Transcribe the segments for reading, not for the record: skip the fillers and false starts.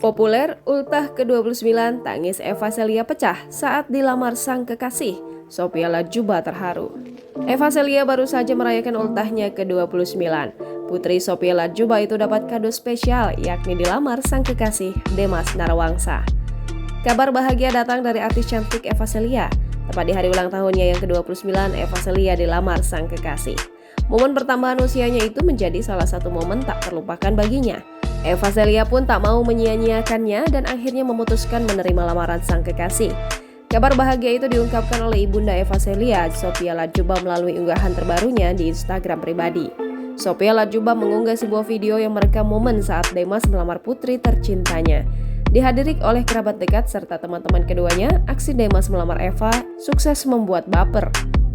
Populer, ultah ke-29 tangis Eva Celia pecah saat dilamar sang kekasih. Sophia Latjuba terharu. Eva Celia baru saja merayakan ultahnya ke-29. Putri Sophia Latjuba itu dapat kado spesial, yakni dilamar sang kekasih Demas Narawangsa. Kabar bahagia datang dari artis cantik Eva Celia. Tepat di hari ulang tahunnya yang ke-29, Eva Celia dilamar sang kekasih. Momen pertambahan usianya itu menjadi salah satu momen tak terlupakan baginya. Eva Celia pun tak mau menyia-nyiakannya dan akhirnya memutuskan menerima lamaran sang kekasih. Kabar bahagia itu diungkapkan oleh ibunda Eva Celia, Sophia Latjuba, melalui unggahan terbarunya di Instagram pribadi. Sophia Latjuba mengunggah sebuah video yang merekam momen saat Demas melamar putri tercintanya. Dihadiri oleh kerabat dekat serta teman-teman keduanya, aksi Demas melamar Eva sukses membuat baper.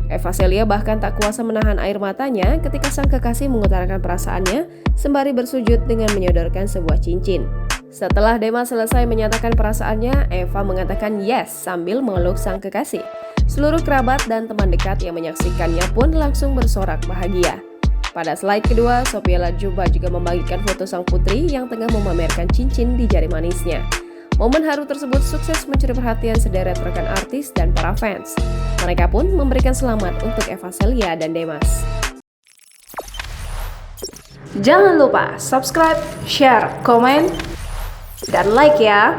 Eva Celia bahkan tak kuasa menahan air matanya ketika sang kekasih mengutarakan perasaannya sembari bersujud dengan menyodorkan sebuah cincin. Setelah Demas selesai menyatakan perasaannya, Eva mengatakan yes sambil memeluk sang kekasih. Seluruh kerabat dan teman dekat yang menyaksikannya pun langsung bersorak bahagia. Pada slide kedua, Sophia Latjuba juga membagikan foto sang putri yang tengah memamerkan cincin di jari manisnya. Momen haru tersebut sukses mencuri perhatian sederet rekan artis dan para fans. Mereka pun memberikan selamat untuk Eva Celia dan Demas. Jangan lupa subscribe, share, komen, dan like ya!